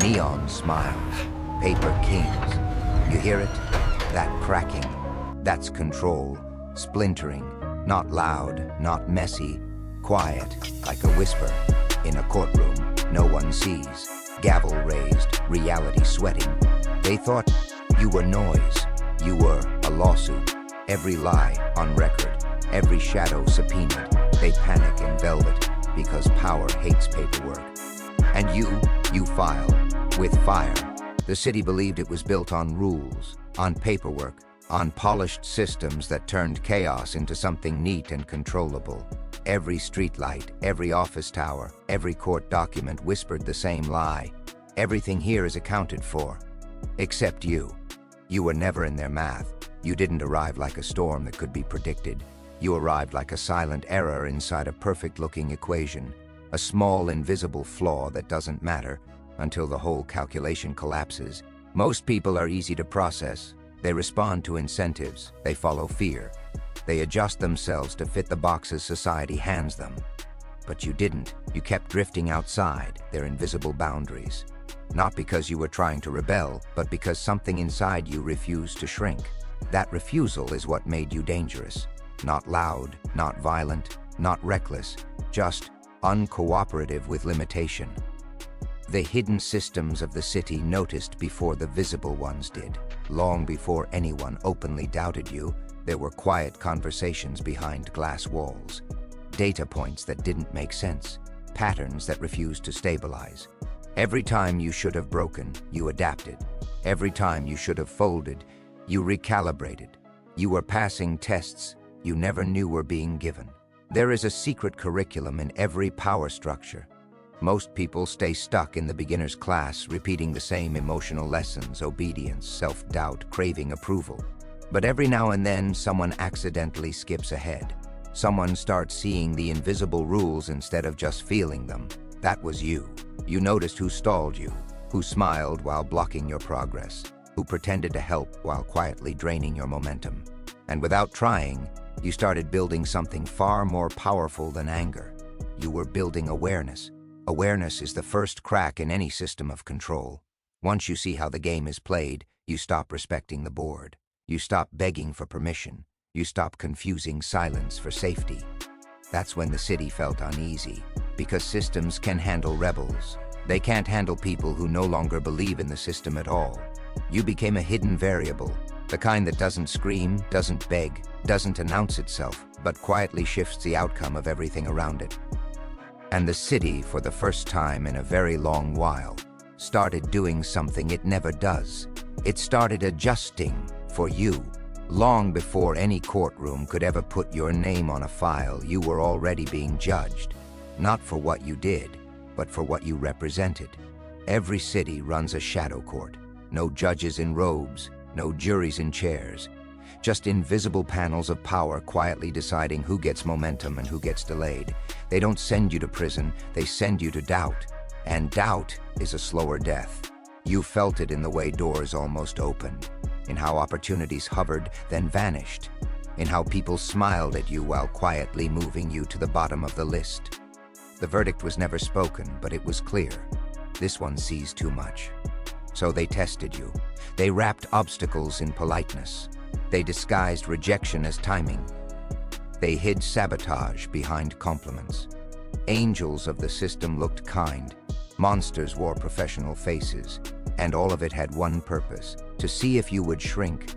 Neon smiles, paper kings. You hear it? That cracking. That's control, splintering, not loud, not messy, quiet, like a whisper. In a courtroom, no one sees. Gavel raised, reality sweating. They thought you were noise. You were a lawsuit. Every lie on record, every shadow subpoenaed. They panic in velvet because power hates paperwork. And you file with fire. The city believed it was built on rules, on paperwork, on polished systems that turned chaos into something neat and controllable. Every streetlight, every office tower, every court document whispered the same lie. Everything here is accounted for. Except you. You were never in their math. You didn't arrive like a storm that could be predicted. You arrived like a silent error inside a perfect-looking equation. A small, invisible flaw that doesn't matter until the whole calculation collapses. Most people are easy to process. They respond to incentives. They follow fear. They adjust themselves to fit the boxes society hands them. But you didn't. You kept drifting outside their invisible boundaries. Not because you were trying to rebel, but because something inside you refused to shrink. That refusal is what made you dangerous. Not loud, not violent, not reckless, just uncooperative with limitation. The hidden systems of the city noticed before the visible ones did. Long before anyone openly doubted you, there were quiet conversations behind glass walls. Data points that didn't make sense. Patterns that refused to stabilize. Every time you should have broken, you adapted. Every time you should have folded, you recalibrated. You were passing tests you never knew were being given. There is a secret curriculum in every power structure. Most people stay stuck in the beginner's class, repeating the same emotional lessons: obedience, self-doubt, craving approval. But every now and then, someone accidentally skips ahead. Someone starts seeing the invisible rules instead of just feeling them. That was you. You noticed who stalled you, who smiled while blocking your progress, who pretended to help while quietly draining your momentum. And without trying, you started building something far more powerful than anger. You were building awareness. Awareness is the first crack in any system of control. Once you see how the game is played, you stop respecting the board. You stop begging for permission. You stop confusing silence for safety. That's when the city felt uneasy, because systems can handle rebels. They can't handle people who no longer believe in the system at all. You became a hidden variable, the kind that doesn't scream, doesn't beg, doesn't announce itself, but quietly shifts the outcome of everything around it. And the city, for the first time in a very long while, started doing something it never does. It started adjusting for you. Long before any courtroom could ever put your name on a file, you were already being judged, not for what you did, but for what you represented. Every city runs a shadow court. No judges in robes, no juries in chairs, just invisible panels of power quietly deciding who gets momentum and who gets delayed. They don't send you to prison, they send you to doubt. And doubt is a slower death. You felt it in the way doors almost opened, in how opportunities hovered, then vanished, in how people smiled at you while quietly moving you to the bottom of the list. The verdict was never spoken, but it was clear. This one sees too much. So they tested you. They wrapped obstacles in politeness. They disguised rejection as timing. They hid sabotage behind compliments. Angels of the system looked kind. Monsters wore professional faces. And all of it had one purpose: to see if you would shrink.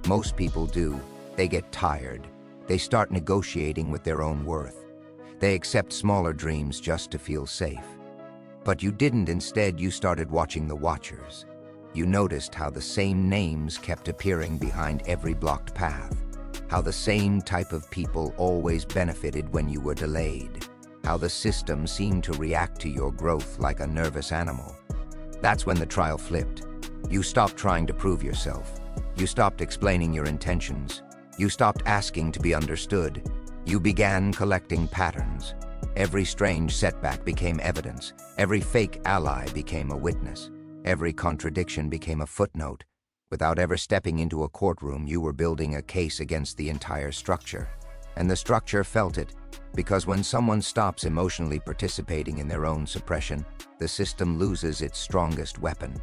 Most people do. They get tired. They start negotiating with their own worth. They accept smaller dreams just to feel safe. But you didn't. Instead, you started watching the watchers. You noticed how the same names kept appearing behind every blocked path. How the same type of people always benefited when you were delayed. How the system seemed to react to your growth like a nervous animal. That's when the trial flipped. You stopped trying to prove yourself. You stopped explaining your intentions. You stopped asking to be understood. You began collecting patterns. Every strange setback became evidence. Every fake ally became a witness. Every contradiction became a footnote. Without ever stepping into a courtroom, you were building a case against the entire structure. And the structure felt it, because when someone stops emotionally participating in their own suppression, the system loses its strongest weapon.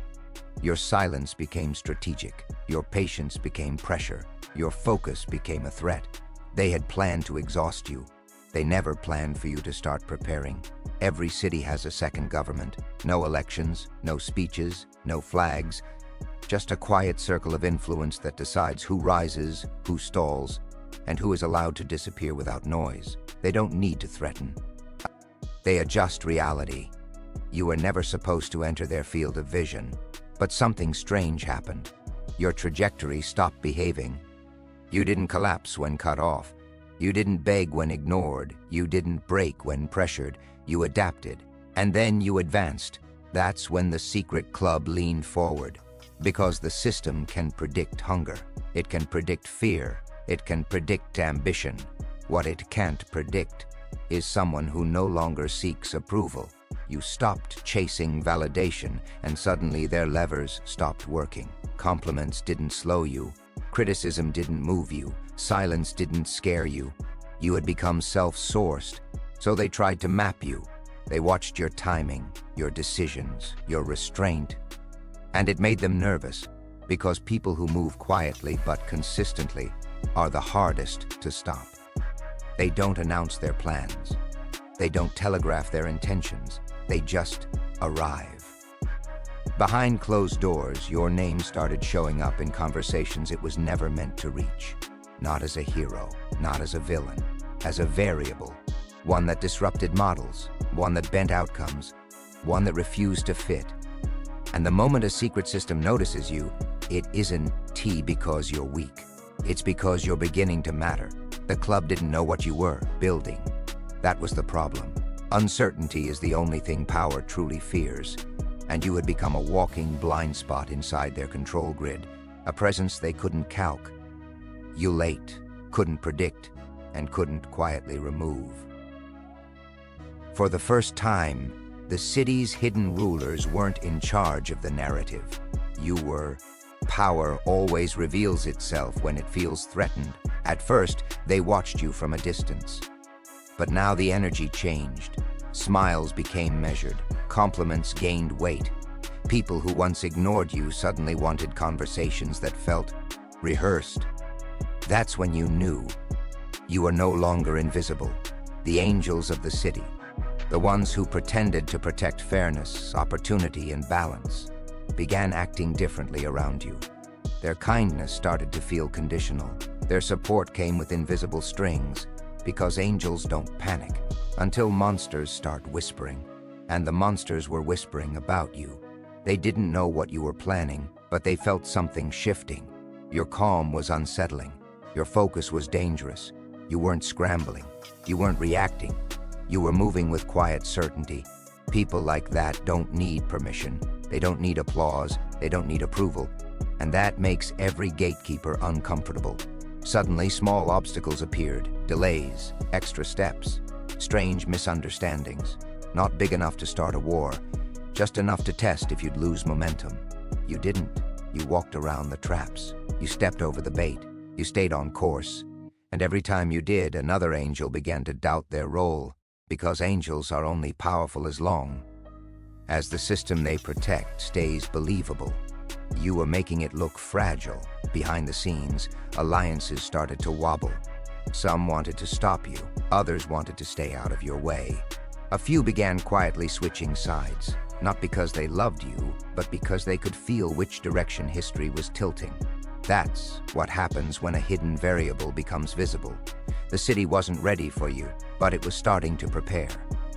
Your silence became strategic, your patience became pressure, your focus became a threat. They had planned to exhaust you. They never planned for you to start preparing. Every city has a second government. No elections, no speeches, no flags. Just a quiet circle of influence that decides who rises, who stalls, and who is allowed to disappear without noise. They don't need to threaten. They adjust reality. You were never supposed to enter their field of vision, but something strange happened. Your trajectory stopped behaving. You didn't collapse when cut off. You didn't beg when ignored. You didn't break when pressured. You adapted, and then you advanced. That's when the secret club leaned forward. Because the system can predict hunger. It can predict fear. It can predict ambition. What it can't predict is someone who no longer seeks approval. You stopped chasing validation, and suddenly their levers stopped working. Compliments didn't slow you. Criticism didn't move you. Silence didn't scare you. You had become self-sourced, so they tried to map you. They watched your timing, your decisions, your restraint, and it made them nervous, because people who move quietly but consistently are the hardest to stop. They don't announce their plans. They don't telegraph their intentions. They just arrive. Behind closed doors, your name started showing up in conversations it was never meant to reach. Not as a hero, not as a villain, as a variable. One that disrupted models, one that bent outcomes, one that refused to fit. And the moment a secret system notices you, it isn't because you're weak. It's because you're beginning to matter. The club didn't know what you were building. That was the problem. Uncertainty is the only thing power truly fears, and you had become a walking blind spot inside their control grid, a presence they couldn't calc. You late, couldn't predict, and couldn't quietly remove. For the first time, the city's hidden rulers weren't in charge of the narrative. You were. Power always reveals itself when it feels threatened. At first, they watched you from a distance. But now the energy changed. Smiles became measured. Compliments gained weight. People who once ignored you suddenly wanted conversations that felt rehearsed. That's when you knew. You were no longer invisible. The angels of the city. The ones who pretended to protect fairness, opportunity, and balance, began acting differently around you. Their kindness started to feel conditional. Their support came with invisible strings, because angels don't panic until monsters start whispering. And the monsters were whispering about you. They didn't know what you were planning, but they felt something shifting. Your calm was unsettling. Your focus was dangerous. You weren't scrambling. You weren't reacting. You were moving with quiet certainty. People like that don't need permission. They don't need applause. They don't need approval. And that makes every gatekeeper uncomfortable. Suddenly, small obstacles appeared. Delays, extra steps, strange misunderstandings. Not big enough to start a war, just enough to test if you'd lose momentum. You didn't. You walked around the traps. You stepped over the bait. You stayed on course. And every time you did, another angel began to doubt their role, because angels are only powerful as long as the system they protect stays believable. You were making it look fragile. Behind the scenes, alliances started to wobble. Some wanted to stop you. Others wanted to stay out of your way. A few began quietly switching sides, not because they loved you, but because they could feel which direction history was tilting. That's what happens when a hidden variable becomes visible. The city wasn't ready for you, but it was starting to prepare.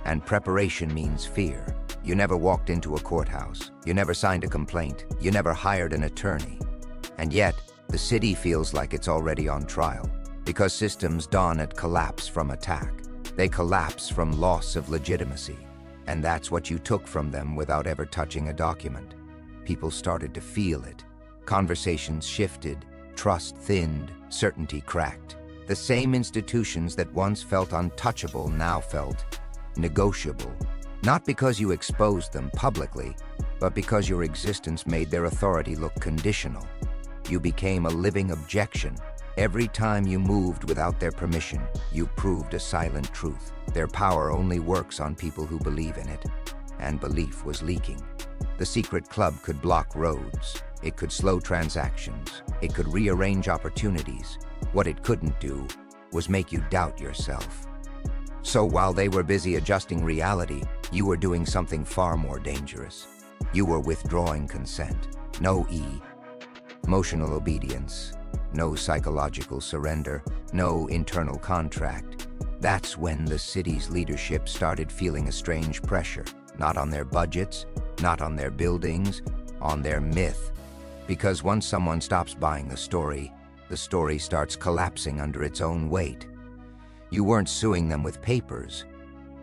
And preparation means fear. You never walked into a courthouse. You never signed a complaint. You never hired an attorney. And yet, the city feels like it's already on trial, because systems dawn at collapse from attack. They collapse from loss of legitimacy. And that's what you took from them without ever touching a document. People started to feel it. Conversations shifted, trust thinned, certainty cracked. The same institutions that once felt untouchable now felt negotiable. Not because you exposed them publicly, but because your existence made their authority look conditional. You became a living objection, Every time you moved without their permission, you proved a silent truth. Their power only works on people who believe in it. And belief was leaking. The secret club could block roads. It could slow transactions. It could rearrange opportunities. What it couldn't do was make you doubt yourself. So while they were busy adjusting reality, you were doing something far more dangerous. You were withdrawing consent. No emotional obedience. No psychological surrender. No internal contract. That's when the city's leadership started feeling a strange pressure. Not on their budgets, not on their buildings, on their myth. Because once someone stops buying the story starts collapsing under its own weight. You weren't suing them with papers.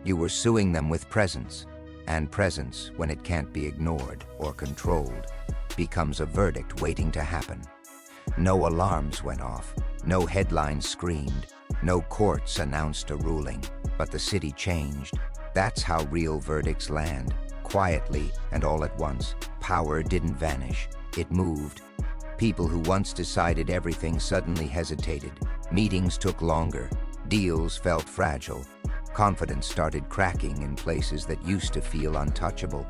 You were suing them with presence. And presence, when it can't be ignored or controlled, becomes a verdict waiting to happen. No alarms went off. No headlines screamed. No courts announced a ruling. But the city changed. That's how real verdicts land. Quietly and all at once. Power didn't vanish. It moved. People who once decided everything suddenly hesitated. Meetings took longer. Deals felt fragile. Confidence started cracking in places that used to feel untouchable.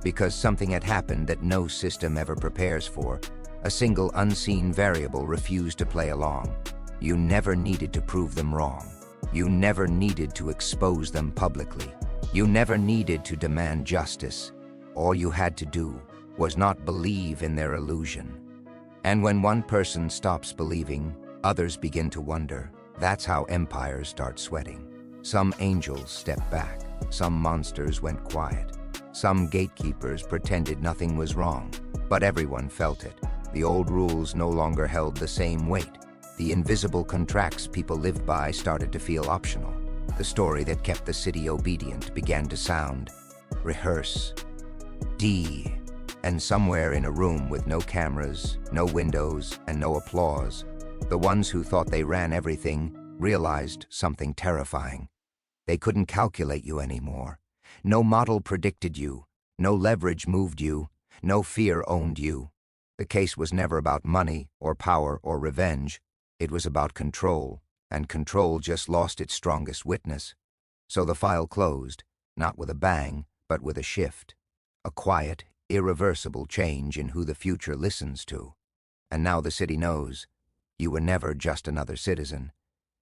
Because something had happened that no system ever prepares for. A single unseen variable refused to play along. You never needed to prove them wrong. You never needed to expose them publicly. You never needed to demand justice. All you had to do was not believe in their illusion. And when one person stops believing, others begin to wonder. That's how empires start sweating. Some angels stepped back. Some monsters went quiet. Some gatekeepers pretended nothing was wrong. But everyone felt it. The old rules no longer held the same weight. The invisible contracts people lived by started to feel optional. The story that kept the city obedient began to sound, rehearse, and somewhere in a room with no cameras, no windows, and no applause, the ones who thought they ran everything realized something terrifying. They couldn't calculate you anymore. No model predicted you. No leverage moved you. No fear owned you. The case was never about money or power or revenge. It was about control, and control just lost its strongest witness. So the file closed, not with a bang, but with a shift. A quiet, irreversible change in who the future listens to. And now the city knows. You were never just another citizen.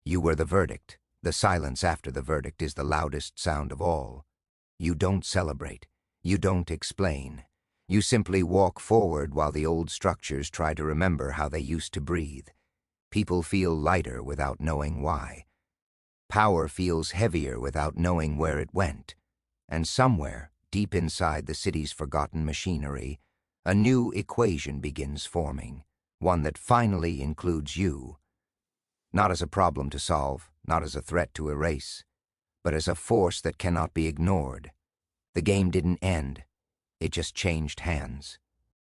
You were the verdict. The silence after the verdict is the loudest sound of all. You don't celebrate. You don't explain. You simply walk forward while the old structures try to remember how they used to breathe. People feel lighter without knowing why. Power feels heavier without knowing where it went. And somewhere, deep inside the city's forgotten machinery, a new equation begins forming, one that finally includes you. Not as a problem to solve, not as a threat to erase, but as a force that cannot be ignored. The game didn't end. It just changed hands.